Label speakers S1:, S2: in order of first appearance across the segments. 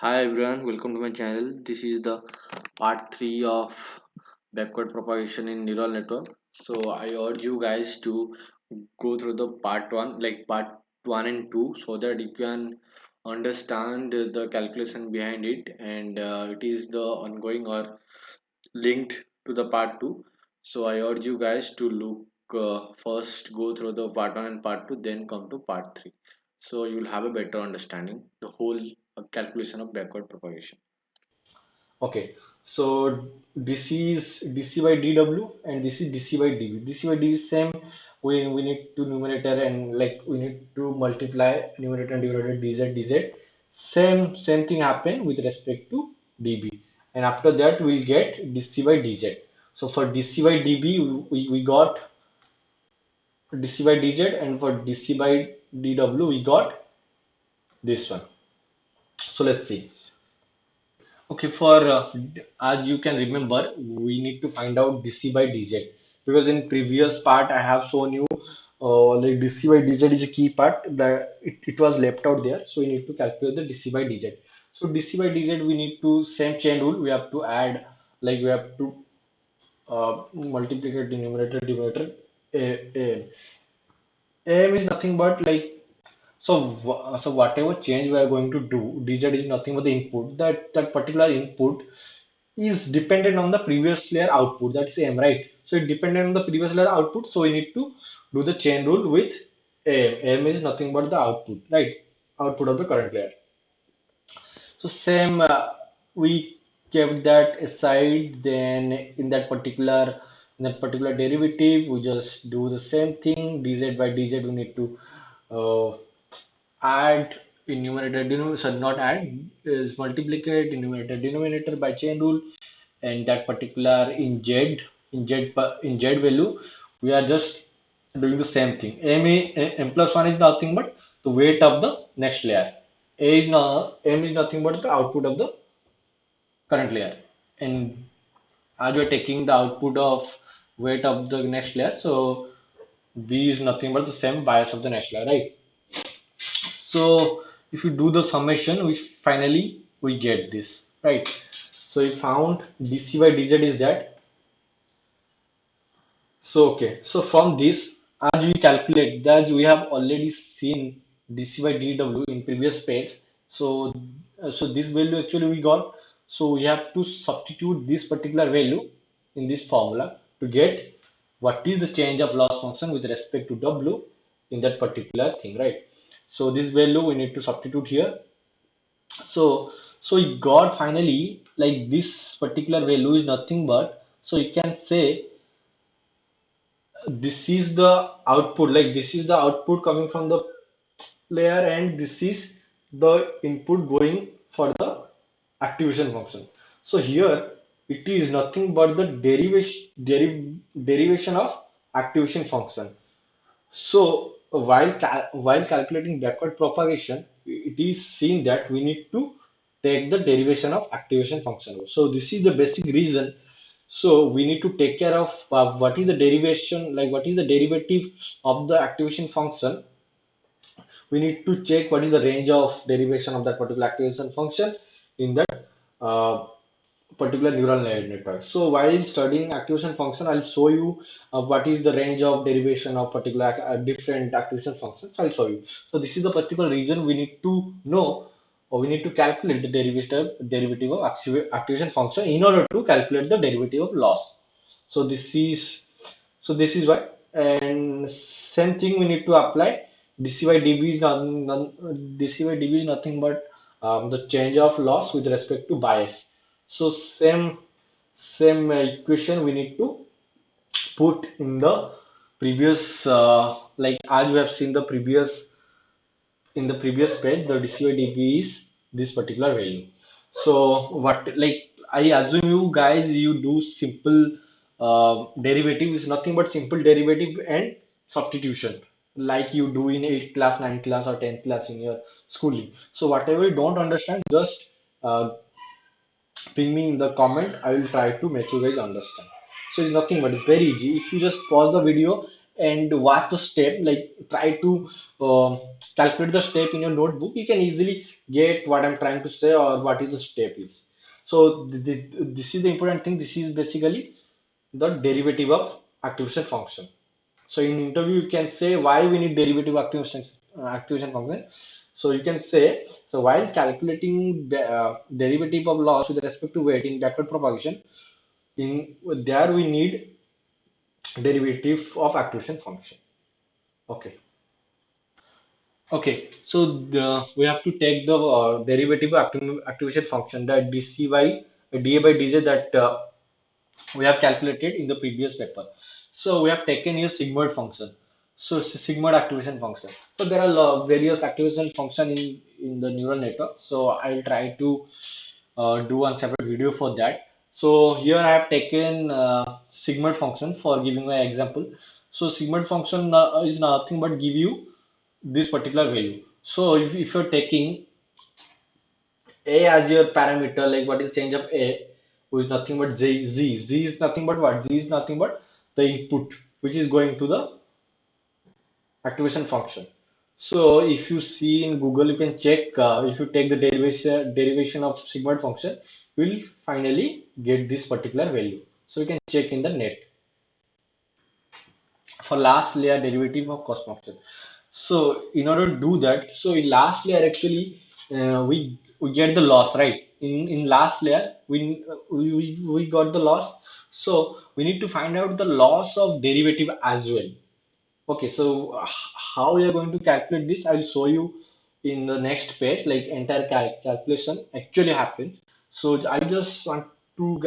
S1: Hi everyone, welcome to my channel. This is the part 3 of backward propagation in neural network. So I urge you guys to go through the part 1, like part 1 and 2, so that you can understand the calculation behind it, and it is the ongoing or linked to the part 2. So I urge you guys to look first, go through the part 1 and part 2, then come to part 3. So you'll have a better understanding the whole calculation of backward propagation.
S2: Okay, so this is dc by dw and this is dc by dv. Dc by dv is same. We need to numerator and like we need to multiply numerator and denominator dz. Same thing happen with respect to db. And after that we'll get dc by dz. So for dc by db we got dc by dz, and for dc by dw we got this one. So let's see. Okay, for as you can remember, we need to find out dc by dz, because in previous part I have shown you like dc by dz is a key part that it was left out there, so we need to calculate the dc by dz. So dc by dz we need to same chain rule. We have to add, like we have to multiplicate denominator denominator. Am is nothing but like, so whatever change we are going to do, dz is nothing but the input. That particular input is dependent on the previous layer output. That is m, right? So it dependent on the previous layer output. So we need to do the chain rule with m. M is nothing but the output, right? Output of the current layer. So same, we kept that aside. Then in that particular derivative, we just do the same thing. Dz by dz, we need to uh, add in numerator denominator, so not add, is multiplicate in numerator denominator by chain rule. And that particular in z value, we are just doing the same thing. M plus 1 is nothing but the weight of the next layer. M is nothing but the output of the current layer. And as we are taking the output of weight of the next layer, so B is nothing but the same bias of the next layer, right? So if you do the summation, we get this, right? So we found dc by dz is that. So okay, so from this, as we calculate that, we have already seen dc by dw in previous page. So so this value actually we got. So we have to substitute this particular value in this formula to get what is the change of loss function with respect to w in that particular thing, right? So this value we need to substitute here. So we got finally, like, this particular value is nothing but, so you can say this is the output, like this is the output coming from the layer, and this is the input going for the activation function. So here it is nothing but the derivation of activation function. So while calculating backward propagation, it is seen that we need to take the derivation of activation function. So this is the basic reason. So we need to take care of what is the derivation, like what is the derivative of the activation function. We need to check what is the range of derivation of that particular activation function in that particular neural network. So while studying activation function, I'll show you what is the range of derivation of particular different activation functions. I'll show you. So this is the particular reason we need to know, or we need to calculate the derivative of activation function in order to calculate the derivative of loss. So this is why. And same thing we need to apply. dc by db is dc by db is nothing but the change of loss with respect to bias. So same equation we need to put in the previous, like as we have seen the previous, in the previous page, the dc by db is this particular value. So what, like, I assume you guys, you do simple derivative is nothing but simple derivative and substitution, like you do in 8th class, 9th class, or 10th class in your schooling. So whatever you don't understand, just ping me in the comment. I will try to make you guys understand. So it's nothing but it's very easy. If you just pause the video and watch the step, like try to calculate the step in your notebook, you can easily get what I'm trying to say or what is the step is. So this is the important thing. This is basically the derivative of activation function. So in interview, you can say why we need derivative activation function. So you can say, so while calculating the derivative of loss with respect to weight in backward propagation, in there we need derivative of activation function. Okay. Okay. So we have to take the derivative of activation function, that dcy dA by dz, that we have calculated in the previous paper. So we have taken here sigmoid function. So sigmoid activation function. So there are various activation function in the neural network. So I'll try to do one separate video for that. So here I have taken sigmoid function for giving my example. So sigmoid function is nothing but give you this particular value. So if you're taking a as your parameter, like what is change of A, who is nothing but Z is nothing but what? Z is nothing but the input which is going to the activation function. So if you see in Google, you can check if you take the derivation of sigmoid function, you will finally get this particular value. So you can check in the net for last layer derivative of cost function. So in order to do that, so in last layer actually we get the loss, right? In last layer we got the loss. So we need to find out the loss of derivative as well. Okay, so how we are going to calculate this? I'll show you in the next page. Like entire calculation actually happens. So I just want to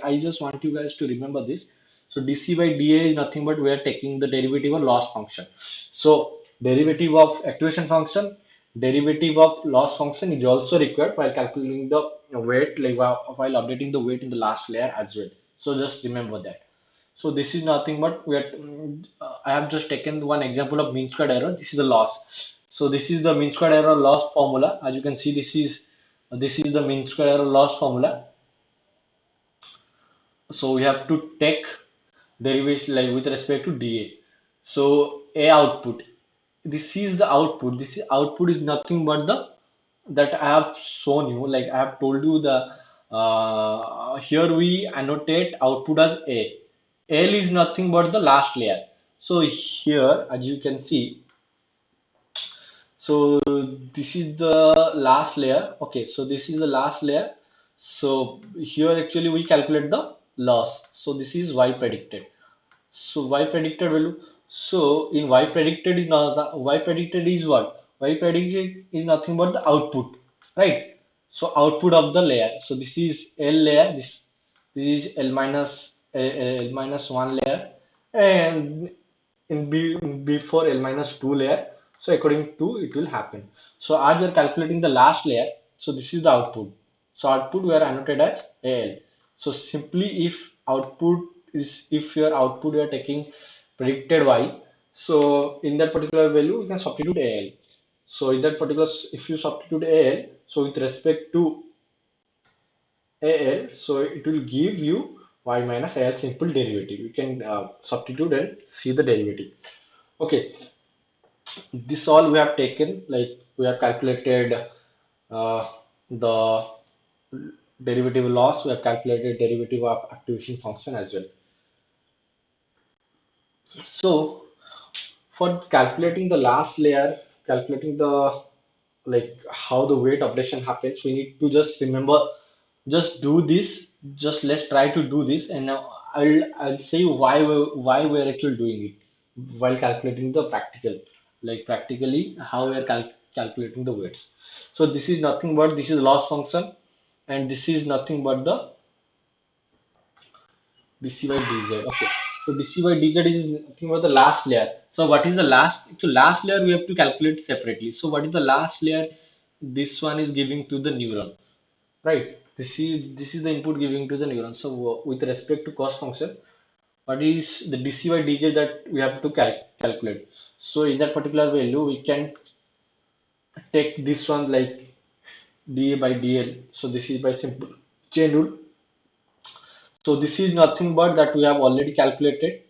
S2: I just want you guys to remember this. So dc by dA is nothing but we are taking the derivative of loss function. So derivative of activation function, derivative of loss function is also required while calculating the weight, like while updating the weight in the last layer as well. So just remember that. So this is nothing but I have just taken one example of mean squared error. This is the loss. So this is the mean squared error loss formula. As you can see, this is the mean squared error loss formula. So we have to take derivation like with respect to dA. So A output. This is the output. This is, output is nothing but the that I have shown you. Like I have told you the here we annotate output as A. L is nothing but the last layer. So here, as you can see, so this is the last layer. Okay, so this is the last layer. So here actually we calculate the loss. So this is y predicted. So y predicted value. So in y predicted is not y predicted is what? Y predicted is nothing but the output, right? So output of the layer. So this is L layer. This is L minus one layer, and in before L minus two layer. So according to it will happen. So as we are calculating the last layer, so this is the output. So output we are annotated as AL. So simply if your output you are taking predicted Y, so in that particular value you can substitute AL. So in that particular, if you substitute AL, so with respect to AL, so it will give you Y minus AL simple derivative. You can substitute and see the derivative. Okay, this all we have taken, like we have calculated the derivative loss, we have calculated derivative of activation function as well. So for calculating the last layer, calculating the like how the weight updation happens, we need to just remember, just do this, just let's try to do this, and now I'll say why we're actually doing it while calculating the practical, like practically how we're calculating the weights. So this is nothing but this is loss function, and this is nothing but the dc by dz. Okay, so dc by dz is nothing but the last layer. So what is the last? So last layer we have to calculate separately. So what is the last layer? This one is giving to the neuron, right? This is the input giving to the neuron. So with respect to cost function, what is the dc by dz that we have to calculate? So in that particular value, we can take this one like da by dl. So this is by simple chain rule. So this is nothing but that we have already calculated.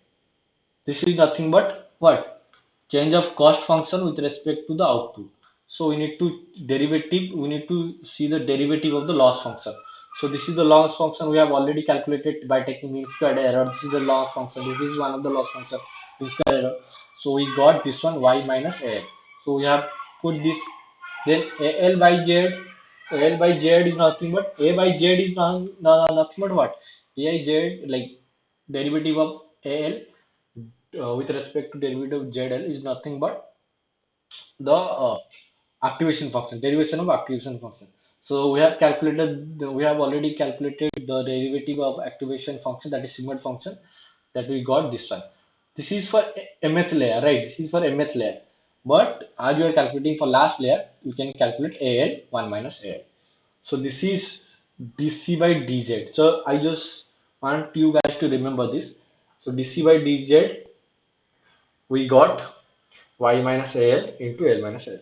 S2: This is nothing but what? Change of cost function with respect to the output. So we need to see the derivative of the loss function. So this is the loss function we have already calculated by taking mean squared error. This is the loss function. This is one of the loss function mean squared error. So we got this one y minus al. So we have put this, then al by z. Al by z is nothing but a by z is nothing but what? A I z, like derivative of al with respect to derivative of ZL is nothing but the activation function, derivation of activation function. So we have already calculated the derivative of activation function, that is sigmoid function, that we got this one. This is for mth layer, right? This is for mth layer. But as you are calculating for last layer, you can calculate AL 1 minus AL. So this is dc by dz. So I just want you guys to remember this. So dc by dz we got y minus al into l minus l.